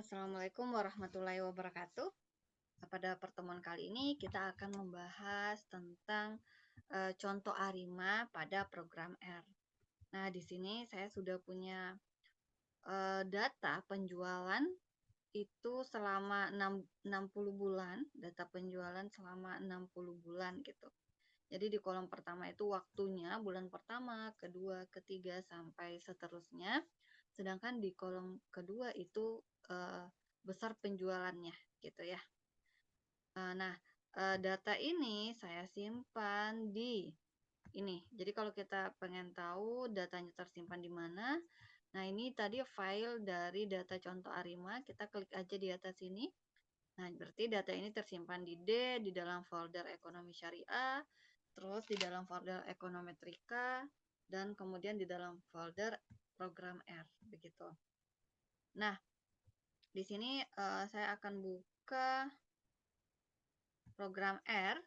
Assalamualaikum warahmatullahi wabarakatuh. Pada pertemuan kali ini kita akan membahas tentang contoh ARIMA pada program R. Nah, di sini saya sudah punya data penjualan itu selama 60 bulan, data penjualan selama 60 bulan gitu. Jadi di kolom pertama itu waktunya, bulan pertama, kedua, ketiga, sampai seterusnya. Sedangkan di kolom kedua itu besar penjualannya gitu ya. Nah, data ini saya simpan di ini. Jadi kalau kita pengen tahu datanya tersimpan di mana, nah ini tadi file dari data contoh ARIMA, kita klik aja di atas sini. Nah, berarti data ini tersimpan di D, di dalam folder ekonomi syariah, terus di dalam folder ekonometrika, dan kemudian di dalam folder program R, begitu. Nah, di sini saya akan buka program R.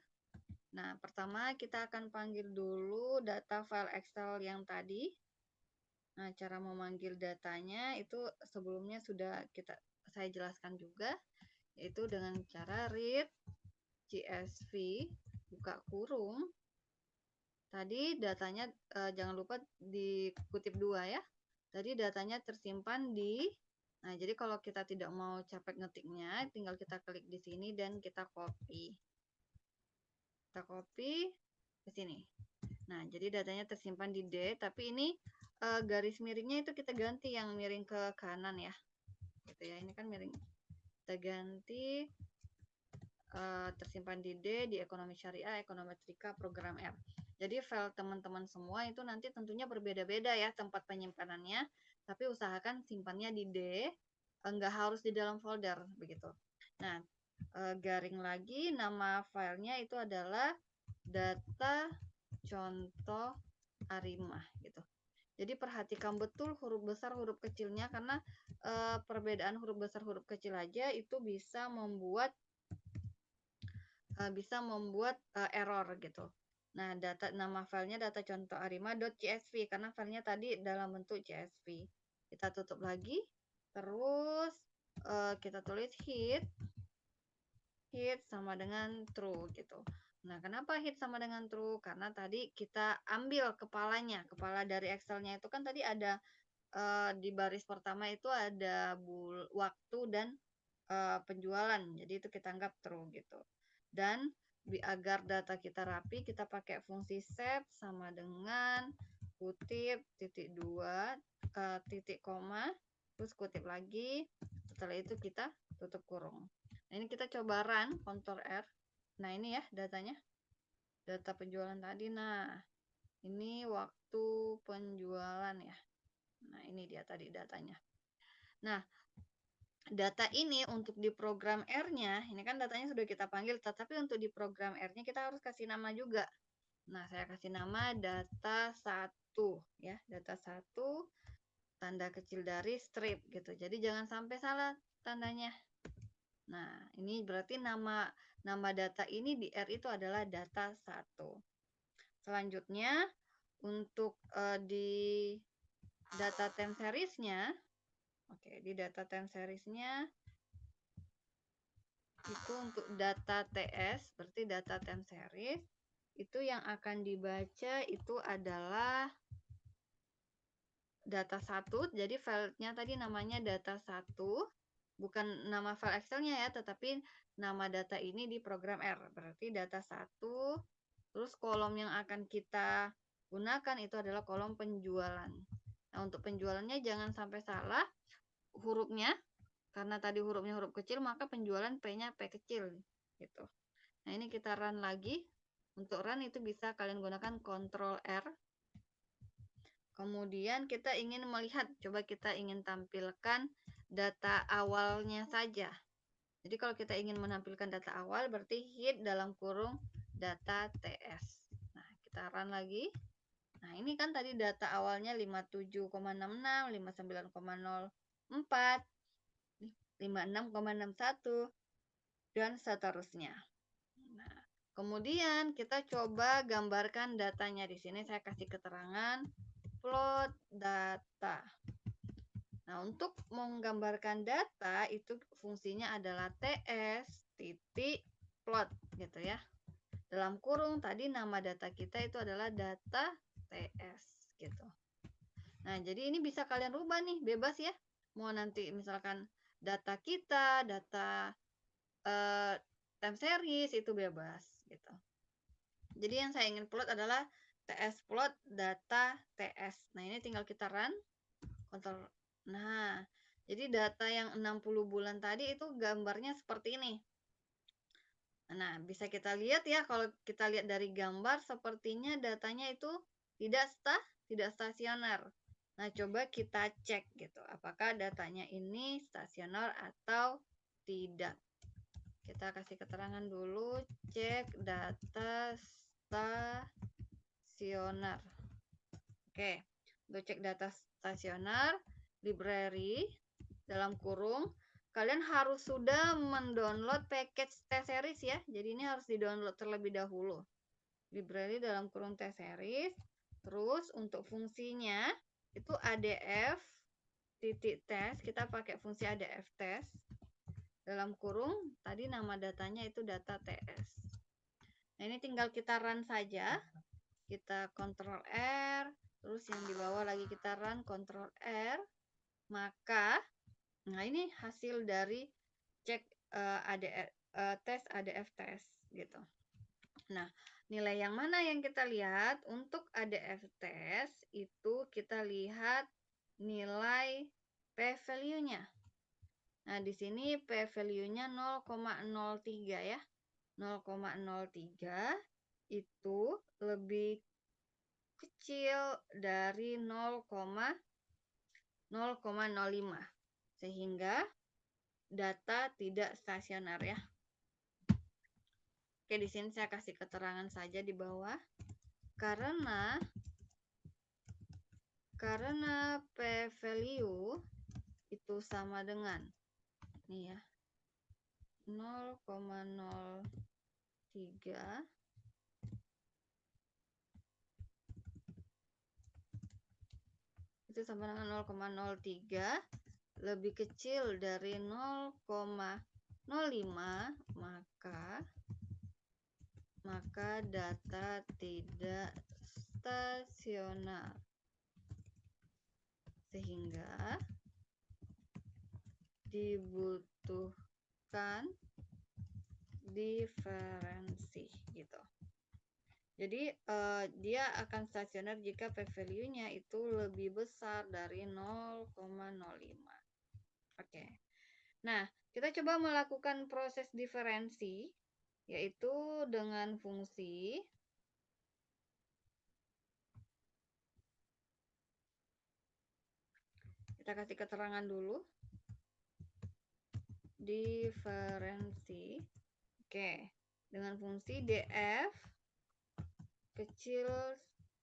Nah, pertama kita akan panggil dulu data file Excel yang tadi. Nah, cara memanggil datanya itu sebelumnya sudah saya jelaskan juga, yaitu dengan cara read CSV buka kurung. Tadi datanya jangan lupa dikutip 2 ya. Tadi datanya tersimpan di. Nah, jadi kalau kita tidak mau capek ngetiknya, tinggal kita klik di sini dan kita copy. Kita copy ke sini. Nah, jadi datanya tersimpan di D, tapi ini garis miringnya itu kita ganti yang miring ke kanan ya. Gitu ya. Ini kan miring. Kita ganti tersimpan di D, di ekonomi syariah, ekonometrika, program R. Jadi file teman-teman semua itu nanti tentunya berbeda-beda ya tempat penyimpanannya, tapi usahakan simpannya di D, enggak harus di dalam folder begitu. Nah, garing lagi nama filenya itu adalah data contoh ARIMA gitu. Jadi perhatikan betul huruf besar huruf kecilnya karena perbedaan huruf besar huruf kecil aja itu bisa membuat error gitu. Nah, nama filenya data contoh arima.csv karena filenya tadi dalam bentuk CSV. Kita tutup lagi, terus kita tulis hit sama dengan true gitu. Nah, kenapa hit sama dengan true? Karena tadi kita ambil kepalanya, kepala dari Excelnya itu kan tadi ada di baris pertama itu ada waktu dan penjualan. Jadi itu kita anggap true gitu. Dan agar data kita rapi, kita pakai fungsi set sama dengan kutip titik 2 titik koma terus kutip lagi. Setelah itu kita tutup kurung. Nah, ini kita coba run Ctrl R. Nah, ini ya datanya. Data penjualan tadi. Nah, ini waktu penjualan ya. Nah, ini dia tadi datanya. Nah, data ini untuk di program R-nya, ini kan datanya sudah kita panggil, tetapi untuk di program R-nya kita harus kasih nama juga. Nah, saya kasih nama data 1 ya, data 1 tanda kecil dari strip gitu. Jadi jangan sampai salah tandanya. Nah, ini berarti nama data ini di R itu adalah data 1. Selanjutnya untuk di data time series-nya, oke, di data time series-nya itu untuk data TS, berarti data time series, itu yang akan dibaca itu adalah data 1. Jadi filenya tadi namanya data 1, bukan nama file Excel-nya ya, tetapi nama data ini di program R. Berarti data 1, terus kolom yang akan kita gunakan itu adalah kolom penjualan. Nah, untuk penjualannya jangan sampai salah hurufnya, karena tadi hurufnya huruf kecil, maka penjualan P-nya P kecil gitu. Nah, ini kita run lagi. Untuk run itu bisa kalian gunakan Ctrl R. Kemudian kita ingin melihat, coba kita ingin tampilkan data awalnya saja. Jadi kalau kita ingin menampilkan data awal, berarti hit dalam kurung data TS. Nah, kita run lagi. Nah, ini kan tadi data awalnya 57,66, 59,04, 56,61, dan seterusnya. Nah, kemudian kita coba gambarkan datanya. Di sini saya kasih keterangan plot data. Nah, untuk menggambarkan data itu fungsinya adalah TS titik plot gitu ya. Dalam kurung tadi nama data kita itu adalah data TS gitu. Nah, jadi ini bisa kalian rubah nih, bebas ya. Mau nanti misalkan data kita, data time series itu bebas gitu. Jadi yang saya ingin plot adalah TS plot data TS. Nah, ini tinggal kita run kontrol. Nah, jadi data yang 60 bulan tadi itu gambarnya seperti ini. Nah, bisa kita lihat ya, kalau kita lihat dari gambar sepertinya datanya itu tidak stasioner. Nah, coba kita cek gitu, apakah datanya ini stasioner atau tidak. Kita kasih keterangan dulu, cek data stasioner. Oke, untuk cek data stasioner, library, dalam kurung, kalian harus sudah mendownload package T-Series ya. Jadi ini harus di-download terlebih dahulu. Library dalam kurung T-Series. Terus untuk fungsinya itu ADF titik test, kita pakai fungsi ADF test. Dalam kurung tadi nama datanya itu data TS. Nah, ini tinggal kita run saja. Kita Ctrl R, terus yang di bawah lagi kita run Ctrl R. Maka nah ini hasil dari cek tes ADF test gitu. Nah, nilai yang mana yang kita lihat? Untuk ADF test itu kita lihat nilai p-value-nya. Nah, di sini p-value-nya 0,03 ya. 0,03 itu lebih kecil dari 0,05 sehingga data tidak stasioner ya. Oke, di sini saya kasih keterangan saja di bawah. Karena p-value itu sama dengan nih ya 0,03 itu sama dengan 0,03 lebih kecil dari 0,05 maka data tidak stasioner sehingga dibutuhkan diferensi gitu. Jadi dia akan stasioner jika p-value-nya itu lebih besar dari 0,05. Oke. Nah, kita coba melakukan proses diferensi yaitu dengan fungsi kita kasih keterangan dulu. Diferensi. Oke. Dengan fungsi df kecil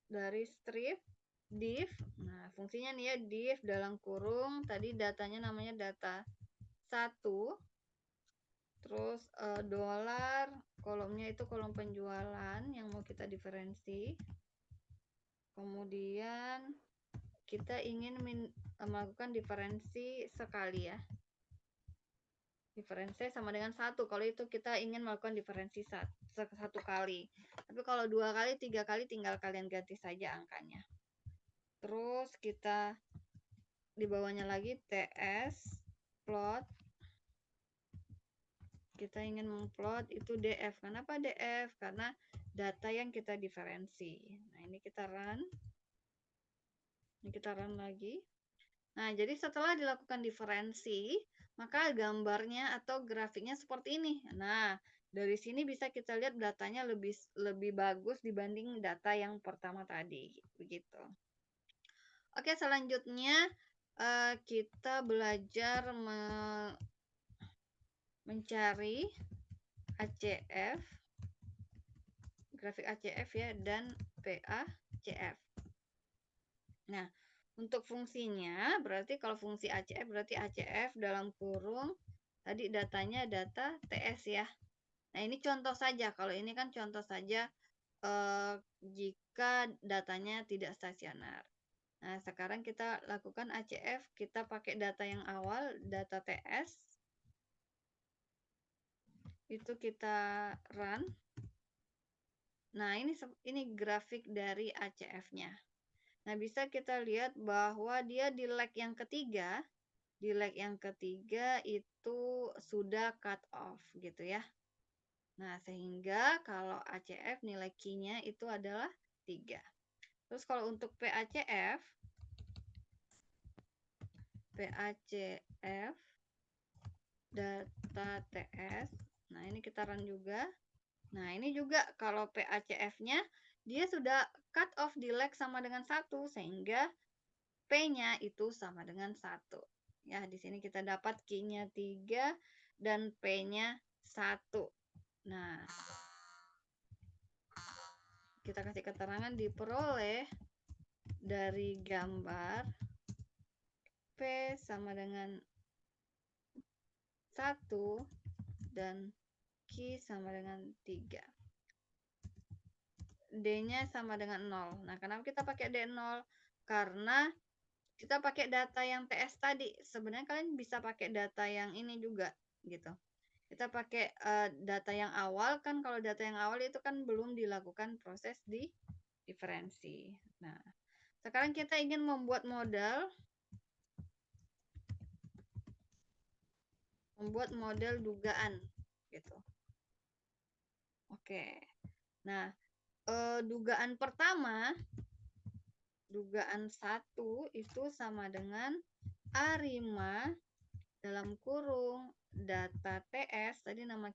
dari strip div. Nah, fungsinya nih ya div dalam kurung tadi datanya namanya data 1. Terus dolar kolomnya itu kolom penjualan yang mau kita diferensi. Kemudian kita ingin melakukan diferensi sekali ya. Diferensi sama dengan 1 kalau itu kita ingin melakukan diferensi satu kali. Tapi kalau 2 kali, 3 kali tinggal kalian ganti saja angkanya. Terus kita di bawahnya lagi TS plot. Kita ingin memplot itu DF. Kenapa DF? Karena data yang kita diferensi. Nah, ini kita run. Ini kita run lagi. Nah, jadi setelah dilakukan diferensi, maka gambarnya atau grafiknya seperti ini. Nah, dari sini bisa kita lihat datanya lebih bagus dibanding data yang pertama tadi, begitu. Oke, selanjutnya kita belajar mencari ACF, grafik ACF ya, dan PACF. Nah, untuk fungsinya, berarti kalau fungsi ACF, berarti ACF dalam kurung, tadi datanya data TS ya. Nah, ini contoh saja. Kalau ini kan contoh saja jika datanya tidak stasioner. Nah, sekarang kita lakukan ACF, kita pakai data yang awal, data TS. Itu kita run. Nah, ini grafik dari ACF-nya. Nah, bisa kita lihat bahwa dia di leg yang ketiga, itu sudah cut off gitu ya. Nah, sehingga kalau ACF nilai Q-nya itu adalah 3. Terus kalau untuk PACF data TS. Nah, ini kita run juga. Nah, ini juga kalau PACF-nya dia sudah cut off di leg sama dengan 1 sehingga P-nya itu sama dengan 1. Ya, di sini kita dapat Q-nya 3 dan P-nya 1. Nah, kita kasih keterangan diperoleh dari gambar P sama dengan 1 dan Q sama dengan 3. D-nya sama dengan 0. Nah, kenapa kita pakai D0? Karena kita pakai data yang TS tadi. Sebenarnya kalian bisa pakai data yang ini juga gitu. Kita pakai data yang awal kan, kalau data yang awal itu kan belum dilakukan proses di diferensi. Nah, sekarang kita ingin membuat model dugaan gitu. Oke. Nah, dugaan pertama, dugaan 1 itu sama dengan A5 dalam kurung data TS. Tadi nama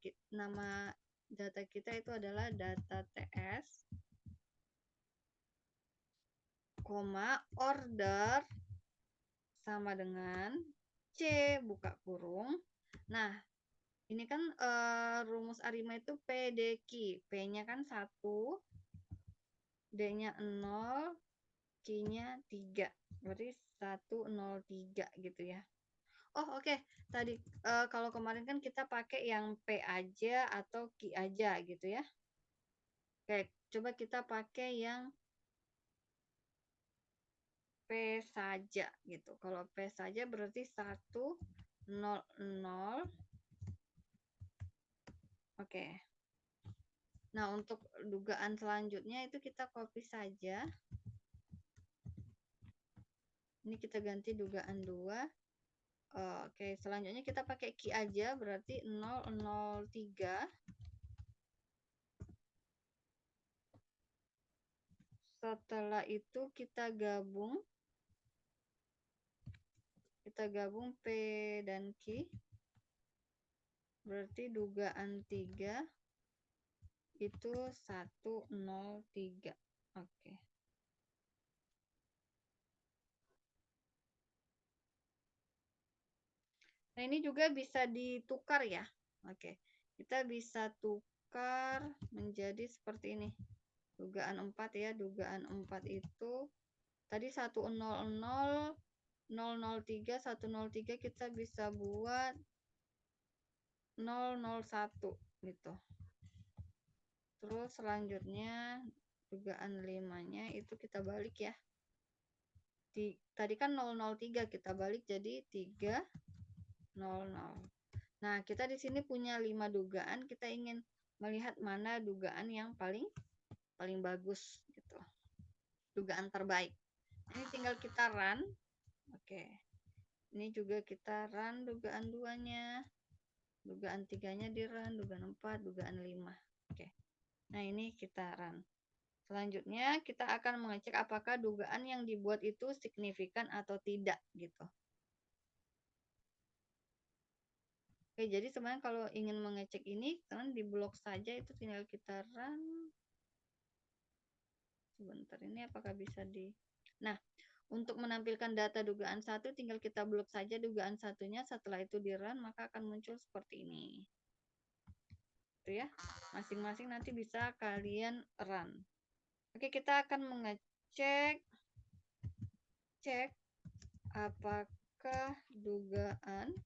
data kita itu adalah data TS, order sama dengan C buka kurung. Nah, ini kan rumus A5 itu P DQ. P-nya kan 1, D-nya 0, Q-nya 3. Berarti 103 gitu ya. Oh, oke. Tadi kalau kemarin kan kita pakai yang P aja atau Q aja gitu ya. Oke, coba kita pakai yang P saja gitu. Kalau P saja berarti 100. Oke. Nah, untuk dugaan selanjutnya itu kita copy saja. Ini kita ganti dugaan 2. Oke, selanjutnya kita pakai Q aja, berarti 003. Setelah itu kita gabung P dan Q. Berarti dugaan 3 itu 103. Oke. Nah, ini juga bisa ditukar ya. Oke. Kita bisa tukar menjadi seperti ini. Dugaan 4 ya. Dugaan 4 itu tadi 100, 003, 103 kita bisa buat 001 gitu. Terus selanjutnya dugaan 5-nya itu kita balik ya. Tadi kan 003 kita balik jadi 300. Nah, kita di sini punya 5 dugaan, kita ingin melihat mana dugaan yang paling bagus gitu. Dugaan terbaik. Ini tinggal kita run. Oke. Ini juga kita run dugaan 2-nya. Dugaan 3-nya di run, dugaan 4, dugaan 5. Oke. Nah, ini kita run. Selanjutnya kita akan mengecek apakah dugaan yang dibuat itu signifikan atau tidak gitu. Oke, jadi sebenarnya kalau ingin mengecek ini, kalian di blok saja itu tinggal kita run. Sebentar, ini apakah bisa di... Nah, untuk menampilkan data dugaan 1, tinggal kita blok saja dugaan satunya. Setelah itu di run, maka akan muncul seperti ini. Itu ya, masing-masing nanti bisa kalian run. Oke, kita akan mengecek apakah dugaan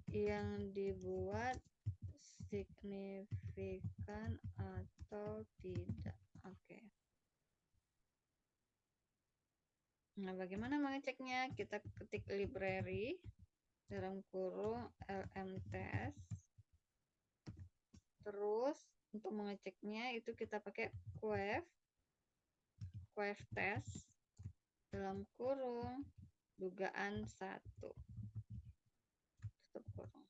yang dibuat signifikan atau tidak. Oke. Nah, bagaimana mengeceknya? Kita ketik library dalam kurung lmtest. Terus untuk mengeceknya itu kita pakai queef test dalam kurung dugaan 1. Tutup kurung.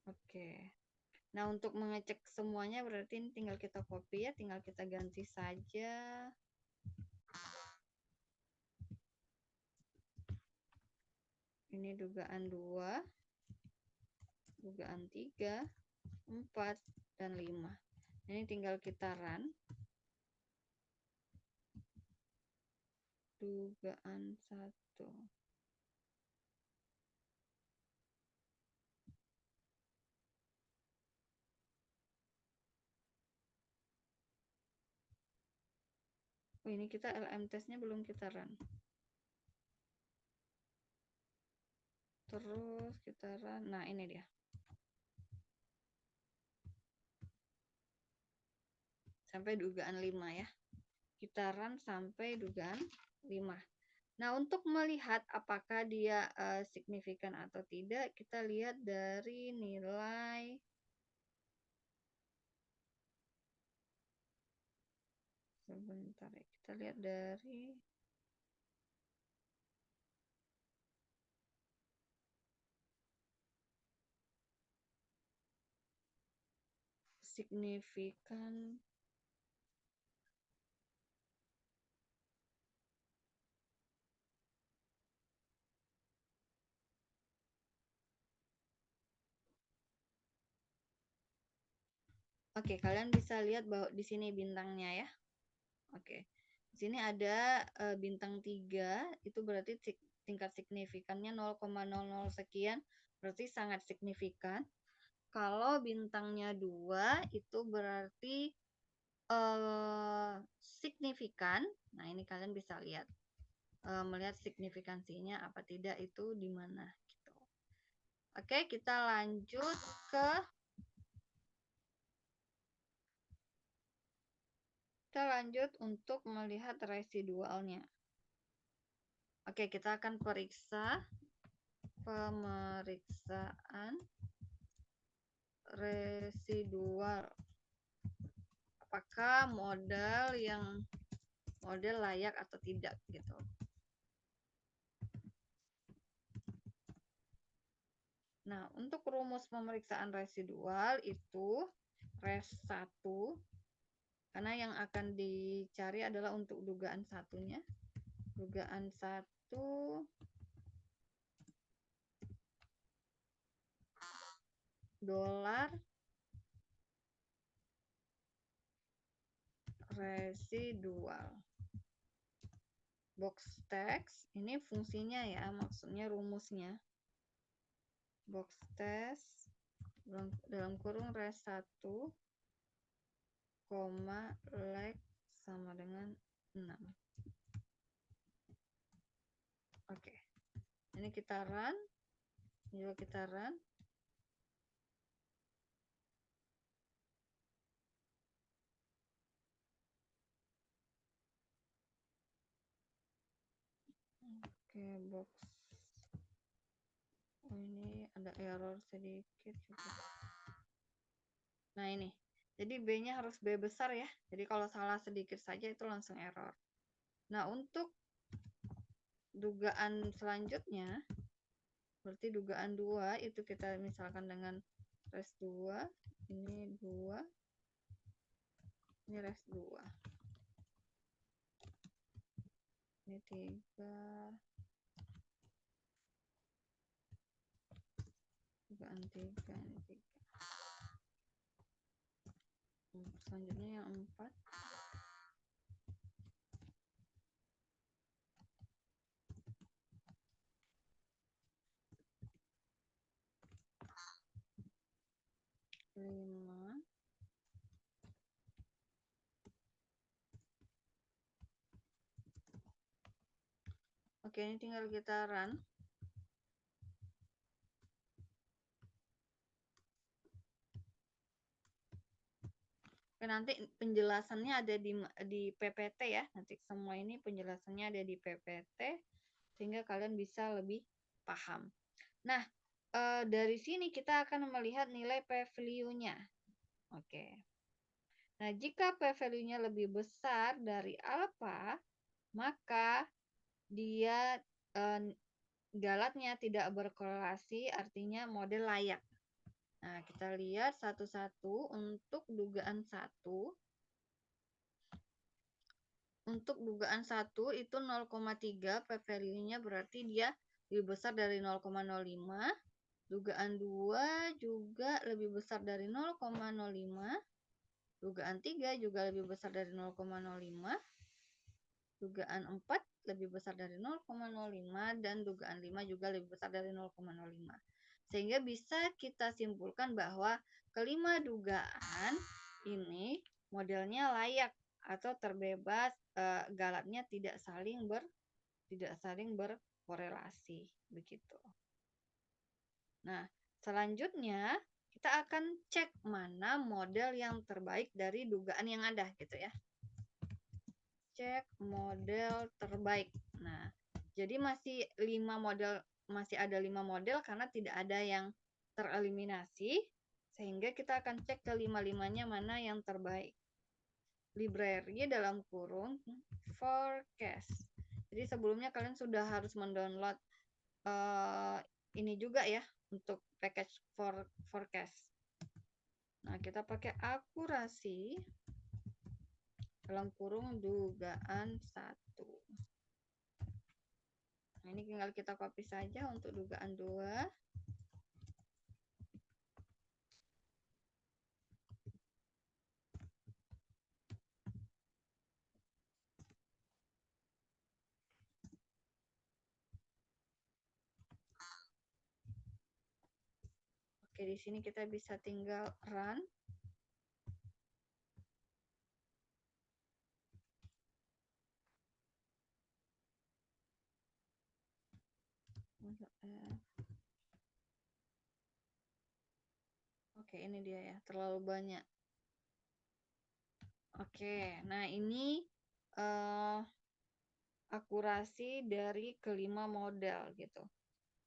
Oke. Nah, untuk mengecek semuanya berarti ini tinggal kita copy ya, tinggal kita ganti saja. Ini dugaan 2, dugaan 3, 4, dan 5. Ini tinggal kita run. Dugaan 1. Oh, ini kita LM testnya belum kita run. Terus kita run. Nah, ini dia. Sampai dugaan 5 ya. Kita run sampai dugaan 5. Nah, untuk melihat apakah dia signifikan atau tidak, kita lihat dari nilai sebentar ya. Kita lihat dari signifikan. Oke, kalian bisa lihat bahwa di sini bintangnya ya. Oke. Di sini ada bintang 3, itu berarti tingkat signifikannya 0,00 sekian, berarti sangat signifikan. Kalau bintangnya 2 itu berarti signifikan. Nah, ini kalian bisa lihat melihat signifikansinya apa tidak itu di mana gitu. Oke, kita lanjut ke untuk melihat residualnya. Oke, kita akan periksa pemeriksaan residual. Apakah model layak atau tidak gitu. Nah, untuk rumus pemeriksaan residual itu res 1, karena yang akan dicari adalah untuk dugaan satunya. Dugaan 1 dolar residual. Box text ini fungsinya ya, maksudnya rumusnya. Box text dalam kurung res 1, leg sama dengan 6. Oke. Ini kita run. Juga kita run. Oke, box. Oh, ini ada error sedikit juga. Nah, ini. Jadi B-nya harus B besar ya. Jadi kalau salah sedikit saja itu langsung error. Nah, untuk dugaan selanjutnya, berarti dugaan 2 itu kita misalkan dengan res 2, ini 2, ini res 2. Ini 3. Dugaan 3, ini 3. Selanjutnya yang 4. Lima. Oke, ini tinggal kita run. Oke, nanti penjelasannya ada di PPT ya. Nanti semua ini penjelasannya ada di PPT sehingga kalian bisa lebih paham. Nah, dari sini kita akan melihat nilai p-value-nya. Oke. Nah, jika p-value-nya lebih besar dari alfa, maka dia galatnya tidak berkorelasi, artinya model layak. Nah, kita lihat satu-satu untuk dugaan 1. Untuk dugaan 1 itu 0,3 p-value-nya berarti dia lebih besar dari 0,05. Dugaan 2 juga lebih besar dari 0,05. Dugaan 3 juga lebih besar dari 0,05. Dugaan 4 lebih besar dari 0,05 dan dugaan 5 juga lebih besar dari 0,05. Sehingga bisa kita simpulkan bahwa kelima dugaan ini modelnya layak atau terbebas, galatnya tidak saling berkorelasi begitu. Nah, selanjutnya kita akan cek mana model yang terbaik dari dugaan yang ada gitu ya. Cek model terbaik. Nah, jadi masih ada 5 model karena tidak ada yang tereliminasi, sehingga kita akan cek ke 5-5-nya mana yang terbaik. Library dalam kurung forecast. Jadi sebelumnya kalian sudah harus mendownload ini juga ya untuk package forecast. Nah, kita pakai akurasi dalam kurung dugaan 1. Nah, ini tinggal kita copy saja untuk dugaan 2. Oke, di sini kita bisa tinggal run. Oke, ini dia ya, terlalu banyak. Oke, nah ini akurasi dari kelima model gitu.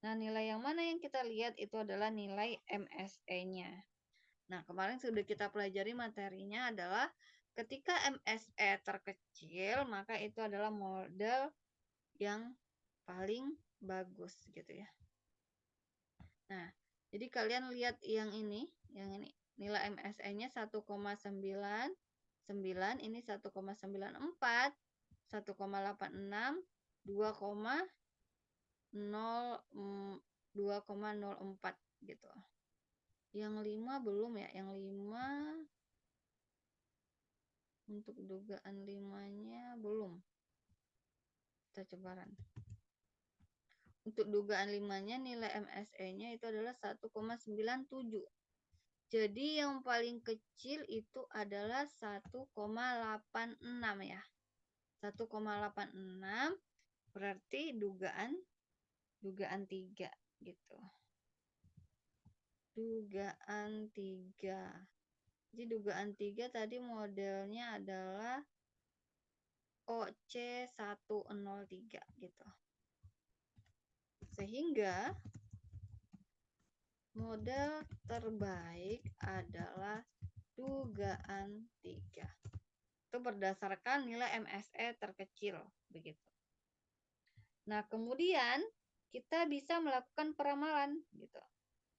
Nah, nilai yang mana yang kita lihat itu adalah nilai MSE-nya. Nah, kemarin sudah kita pelajari materinya adalah ketika MSE terkecil, maka itu adalah model yang paling bagus gitu ya. Nah, jadi kalian lihat yang ini nilai MSE-nya 1,99, ini 1,94, 1,86, 2,04 gitu. Yang 5 belum ya, yang 5 untuk dugaan 5-nya belum. Kita coba run. Untuk dugaan 5-nya nilai MSE-nya itu adalah 1,97. Jadi yang paling kecil itu adalah 1,86 ya. 1,86 berarti dugaan 3 gitu. Dugaan 3. Jadi dugaan 3 tadi modelnya adalah OC103 gitu. Sehingga model terbaik adalah dugaan 3. Itu berdasarkan nilai MSE terkecil begitu. Nah, kemudian kita bisa melakukan peramalan gitu.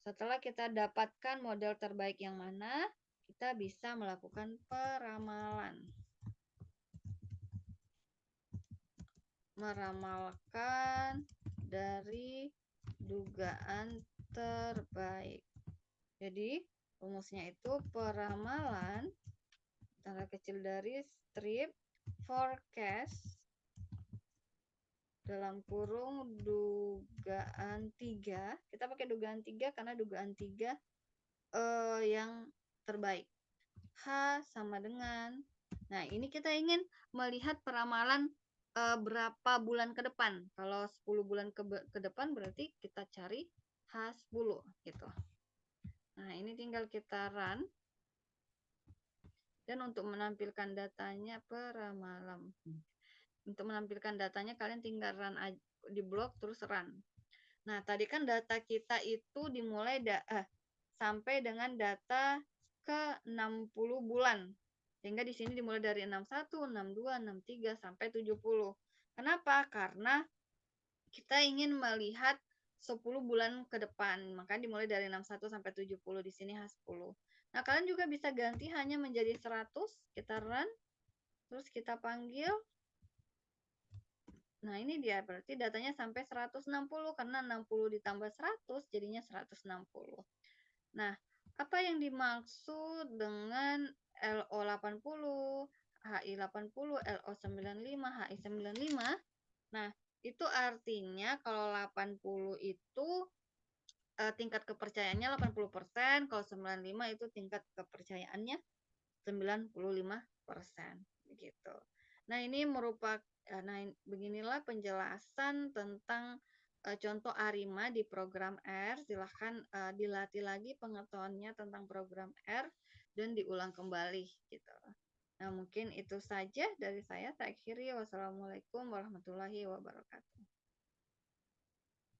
Setelah kita dapatkan model terbaik yang mana, kita bisa melakukan peramalan. Meramalkan dari dugaan terbaik. Jadi, rumusnya itu peramalan tanda kecil dari strip forecast dalam kurung dugaan 3. Kita pakai dugaan 3 karena dugaan 3 yang terbaik. H sama dengan, nah ini kita ingin melihat peramalan berapa bulan ke depan. Kalau 10 bulan ke depan berarti kita cari H10 gitu. Nah, ini tinggal kita run. dan untuk menampilkan datanya per malam. Untuk menampilkan datanya kalian tinggal run di blok terus run. Nah, tadi kan data kita itu dimulai sampai dengan data ke 60 bulan. Sehingga di sini dimulai dari 61, 62, 63 sampai 70. Kenapa? Karena kita ingin melihat 10 bulan ke depan, maka dimulai dari 61 sampai 70, di sini H10. Nah, kalian juga bisa ganti hanya menjadi 100, kita run, terus kita panggil. Nah, ini dia, berarti datanya sampai 160, karena 60 ditambah 100, jadinya 160. Nah, apa yang dimaksud dengan LO80, HI80, LO95, HI95? Nah, itu artinya kalau 80 itu tingkat kepercayaannya 80%, kalau 95 itu tingkat kepercayaannya 95%, begitu. Nah, ini beginilah penjelasan tentang contoh ARIMA di program R. Silahkan dilatih lagi pengetahuannya tentang program R dan diulang kembali gitu. Nah, mungkin itu saja dari saya. Saya akhiri. Wassalamualaikum warahmatullahi wabarakatuh.